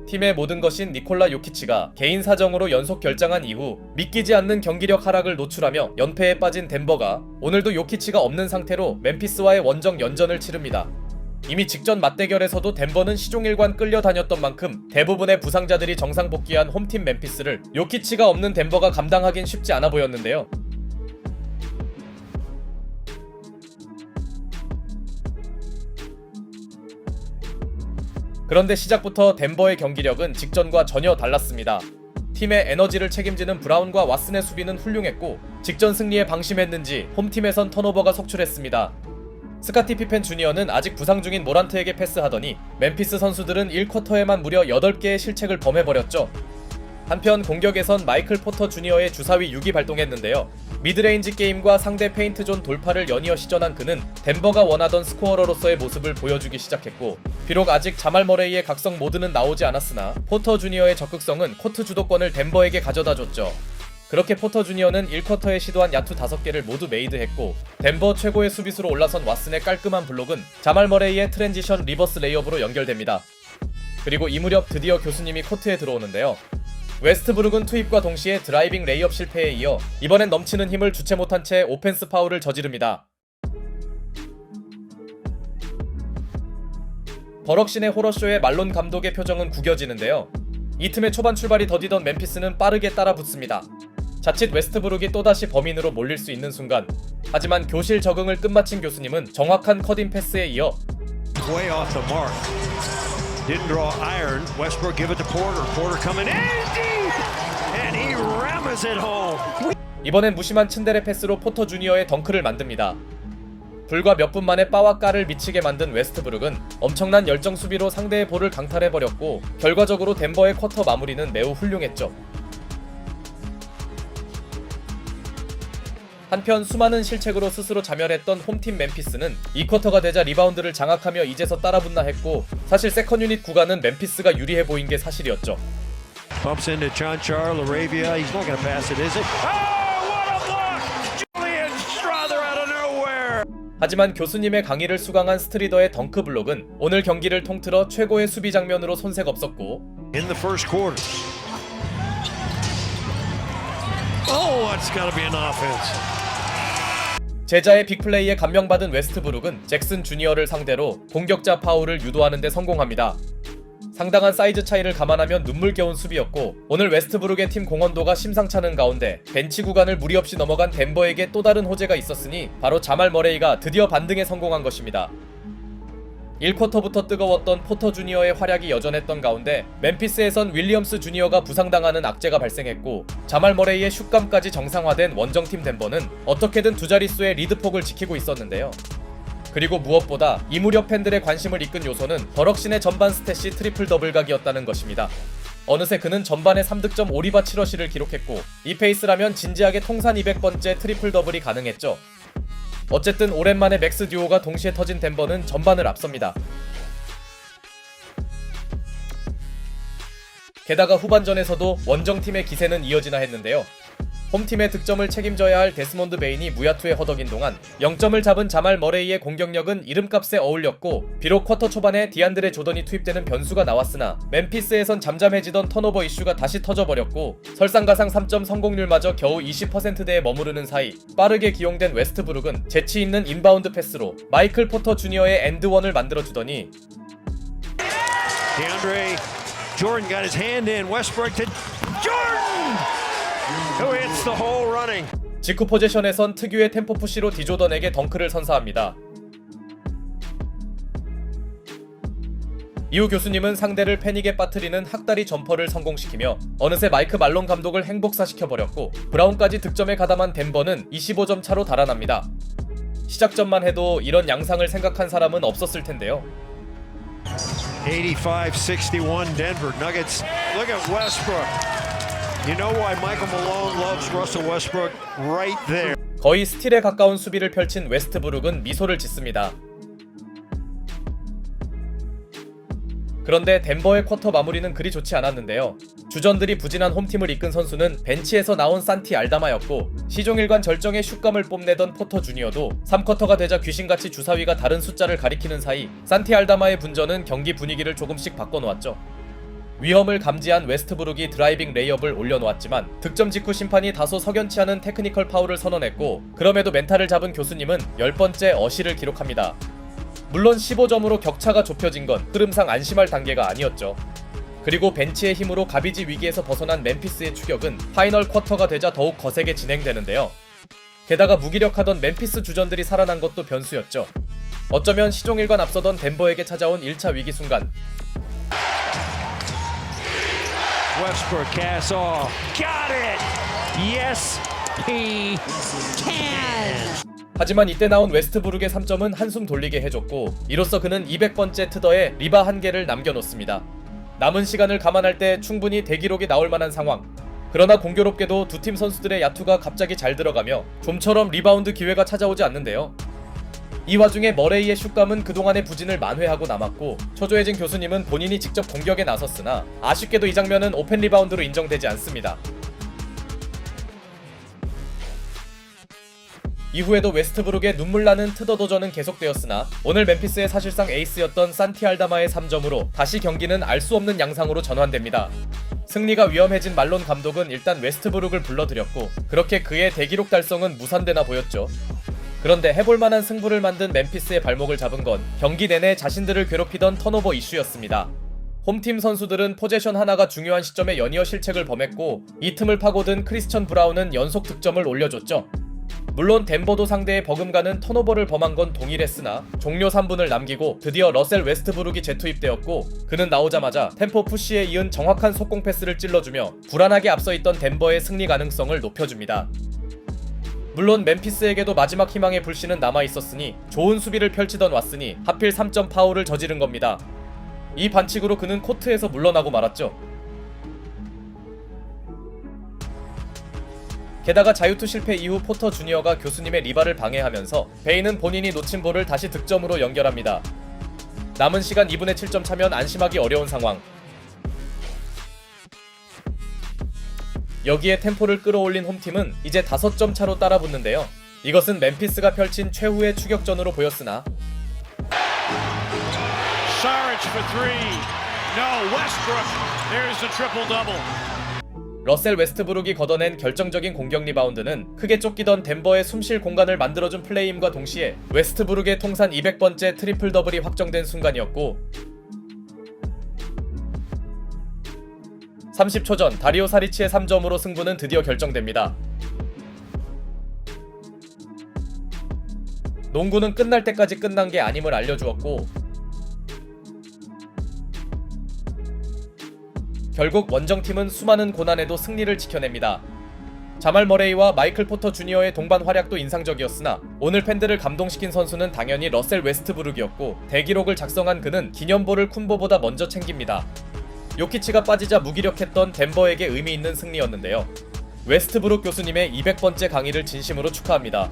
팀의 모든 것인 니콜라 요키치가 개인 사정으로 연속 결장한 이후 믿기지 않는 경기력 하락을 노출하며 연패에 빠진 덴버가 오늘도 요키치가 없는 상태로 멤피스와의 원정 연전을 치릅니다. 이미 직전 맞대결에서도 덴버는 시종일관 끌려다녔던 만큼 대부분의 부상자들이 정상 복귀한 홈팀 멤피스를 요키치가 없는 덴버가 감당하긴 쉽지 않아 보였는데요. 그런데 시작부터 덴버의 경기력은 직전과 전혀 달랐습니다. 팀의 에너지를 책임지는 브라운과 왓슨의 수비는 훌륭했고 직전 승리에 방심했는지 홈팀에선 턴오버가 속출했습니다. 스카티 피펜 주니어는 아직 부상 중인 모란트에게 패스하더니 멤피스 선수들은 1쿼터에만 무려 8개의 실책을 범해버렸죠. 한편 공격에선 마이클 포터 주니어의 주사위 6이 발동했는데요. 미드레인지 게임과 상대 페인트존 돌파를 연이어 시전한 그는 덴버가 원하던 스코어러로서의 모습을 보여주기 시작했고 비록 아직 자말 머레이의 각성 모드는 나오지 않았으나 포터 주니어의 적극성은 코트 주도권을 덴버에게 가져다줬죠. 그렇게 포터 주니어는 1쿼터에 시도한 야투 5개를 모두 메이드했고 덴버 최고의 수비수로 올라선 왓슨의 깔끔한 블록은 자말 머레이의 트랜지션 리버스 레이업으로 연결됩니다. 그리고 이 무렵 드디어 교수님이 코트에 들어오는데요. 웨스트브룩은 투입과 동시에 드라이빙 레이업 실패에 이어 이번엔 넘치는 힘을 주체 못한 채 오펜스 파울을 저지릅니다. 버럭신의 호러쇼에 말론 감독의 표정은 구겨지는데요. 이 틈에 초반 출발이 더디던 멤피스는 빠르게 따라붙습니다. 자칫 웨스트브룩이 또다시 범인으로 몰릴 수 있는 순간 하지만 교실 적응을 끝마친 교수님은 정확한 컷인 패스에 이어 Way off the mark. Didn't draw iron. Westbrook give it to Porter. Porter coming in deep, and he rams it home. 이번엔 무심한 츤데레 패스로 포터 주니어의 덩크를 만듭니다. 불과 몇 분 만에 빠와 까를 미치게 만든 웨스트브룩은 엄청난 열정 수비로 상대의 볼을 강탈해버렸고 결과적으로 덴버의 쿼터 마무리는 매우 훌륭했죠. 한편 수많은 실책으로 스스로 자멸했던 홈팀 멤피스는 2쿼터가 되자 리바운드를 장악하며 이제서 따라붙나 했고 사실 세컨 유닛 구간은 멤피스가 유리해 보인 게 사실이었죠. Bumps into John Charles, Arabia. He's not going to pass it, is it? Oh, what a block! Julian Strather out of nowhere. 하지만 교수님의 강의를 수강한 스트리더의 덩크 블록은 오늘 경기를 통틀어 최고의 수비 장면으로 손색 없었고 In the first quarter. Oh, that's got to be an offense. 제자의 빅플레이에 감명받은 웨스트브룩은 잭슨 주니어를 상대로 공격자 파울을 유도하는 데 성공합니다. 상당한 사이즈 차이를 감안하면 눈물겨운 수비였고 오늘 웨스트브룩의 팀 공헌도가 심상찮은 가운데 벤치 구간을 무리 없이 넘어간 덴버에게 또 다른 호재가 있었으니 바로 자말 머레이가 드디어 반등에 성공한 것입니다. 1쿼터부터 뜨거웠던 포터 주니어의 활약이 여전했던 가운데 멤피스에선 윌리엄스 주니어가 부상당하는 악재가 발생했고 자말 머레이의 슛감까지 정상화된 원정팀 덴버는 어떻게든 두 자릿수의 리드폭을 지키고 있었는데요. 그리고 무엇보다 이 무렵 팬들의 관심을 이끈 요소는 버럭신의 전반 스탯이 트리플 더블각이었다는 것입니다. 어느새 그는 전반에 3득점 5리바 7어시를 기록했고 이 페이스라면 진지하게 통산 200번째 트리플 더블이 가능했죠. 어쨌든 오랜만에 맥스 듀오가 동시에 터진 덴버는 전반을 앞섭니다. 게다가 후반전에서도 원정팀의 기세는 이어지나 했는데요. 홈팀의 득점을 책임져야 할 데스몬드 베인이 무야투에 허덕인 동안 0점을 잡은 자말 머레이의 공격력은 이름값에 어울렸고 비록 쿼터 초반에 디안드레 조던이 투입되는 변수가 나왔으나 멤피스에선 잠잠해지던 턴오버 이슈가 다시 터져버렸고 설상가상 3점 성공률마저 겨우 20%대에 머무르는 사이 빠르게 기용된 웨스트브룩은 재치있는 인바운드 패스로 마이클 포터 주니어의 엔드원을 만들어주더니 DeAndre Jordan got his hand in. Westbrook to Jordan! Who hits the hole running? 직후 포지션에선 특유의 템포 푸시로 디조던에게 덩크를 선사합니다. 이후 교수님은 상대를 패닉에 빠뜨리는 학다리 점퍼를 성공시키며 어느새 마이크 말론 감독을 행복사시켜버렸고 브라운까지 득점에 가담한 덴버는 25점 차로 달아납니다. 시작전만 해도 이런 양상을 생각한 사람은 없었을 텐데요. 85-61 Denver Nuggets. Look at Westbrook. You know why Michael Malone loves Russell Westbrook right there. 거의 스틸에 가까운 수비를 펼친 웨스트브룩은 미소를 짓습니다. 그런데 덴버의 쿼터 마무리는 그리 좋지 않았는데요. 주전들이 부진한 홈팀을 이끈 선수는 벤치에서 나온 산티 알다마였고 시종일관 절정의 슛감을 뽐내던 포터 주니어도 3쿼터가 되자 귀신같이 주사위가 다른 숫자를 가리키는 사이 산티 알다마의 분전은 경기 분위기를 조금씩 바꿔놓았죠. 위험을 감지한 웨스트브룩이 드라이빙 레이업을 올려놓았지만 득점 직후 심판이 다소 석연치 않은 테크니컬 파울을 선언했고, 그럼에도 멘탈을 잡은 교수님은 10번째 어시를 기록합니다. 물론 15점으로 격차가 좁혀진 건 흐름상 안심할 단계가 아니었죠. 그리고 벤치의 힘으로 가비지 위기에서 벗어난 멤피스의 추격은 파이널 쿼터가 되자 더욱 거세게 진행되는데요. 게다가 무기력하던 멤피스 주전들이 살아난 것도 변수였죠. 어쩌면 시종일관 앞서던 덴버에게 찾아온 1차 위기 순간, Westbrook casts off. Got it! Yes, he can! 하지만 이때 나온 웨스트브룩의 3점은 한숨 돌리게 해줬고, 이로써 그는 200번째 트더에 리바 1개를 남겨놓습니다. 남은 시간을 감안할 때 충분히 대기록이 나올 만한 상황. 그러나 공교롭게도 두 팀 선수들의 야투가 갑자기 잘 들어가며 좀처럼 리바운드 기회가 찾아오지 않는데요. 이 와중에 머레이의 슛감은 그동안의 부진을 만회하고 남았고, 초조해진 교수님은 본인이 직접 공격에 나섰으나 아쉽게도 이 장면은 오펜 리바운드로 인정되지 않습니다. 이후에도 웨스트브룩의 눈물나는 트더 도전은 계속되었으나 오늘 멤피스의 사실상 에이스였던 산티 알다마의 3점으로 다시 경기는 알 수 없는 양상으로 전환됩니다. 승리가 위험해진 말론 감독은 일단 웨스트브룩을 불러들였고, 그렇게 그의 대기록 달성은 무산되나 보였죠. 그런데 해볼만한 승부를 만든 멤피스의 발목을 잡은 건 경기 내내 자신들을 괴롭히던 턴오버 이슈였습니다. 홈팀 선수들은 포제션 하나가 중요한 시점에 연이어 실책을 범했고, 이 틈을 파고든 크리스천 브라운은 연속 득점을 올려줬죠. 물론 덴버도 상대의 버금가는 턴오버를 범한 건 동일했으나 종료 3분을 남기고 드디어 러셀 웨스트브룩이 재투입되었고, 그는 나오자마자 템포 푸시에 이은 정확한 속공 패스를 찔러주며 불안하게 앞서있던 덴버의 승리 가능성을 높여줍니다. 물론 멤피스에게도 마지막 희망의 불씨는 남아있었으니 좋은 수비를 펼치던 왓슨이 하필 3점 파울을 저지른 겁니다. 이 반칙으로 그는 코트에서 물러나고 말았죠. 게다가 자유투 실패 이후 포터 주니어가 교수님의 리바를 방해하면서 베인은 본인이 놓친 볼을 다시 득점으로 연결합니다. 남은 시간 2분의 7점 차면 안심하기 어려운 상황. 여기에 템포를 끌어올린 홈팀은 이제 5점 차로 따라붙는데요. 이것은 멤피스가 펼친 최후의 추격전으로 보였으나 Saric for three. No, Westbrook. There's the triple-double. 러셀 웨스트브룩이 걷어낸 결정적인 공격 리바운드는 크게 쫓기던 덴버의 숨쉴 공간을 만들어준 플레이임과 동시에 웨스트브룩의 통산 200번째 트리플 더블이 확정된 순간이었고, 30초 전 다리오 사리치의 3점으로 승부는 드디어 결정됩니다. 농구는 끝날 때까지 끝난 게 아님을 알려주었고, 결국 원정팀은 수많은 고난에도 승리를 지켜냅니다. 자말 머레이와 마이클 포터 주니어의 동반 활약도 인상적이었으나 오늘 팬들을 감동시킨 선수는 당연히 러셀 웨스트브룩이었고, 대기록을 작성한 그는 기념볼을 쿤보보다 먼저 챙깁니다. 요키치가 빠지자 무기력했던 덴버에게 의미 있는 승리였는데요. 웨스트브룩 교수님의 200번째 강의를 진심으로 축하합니다.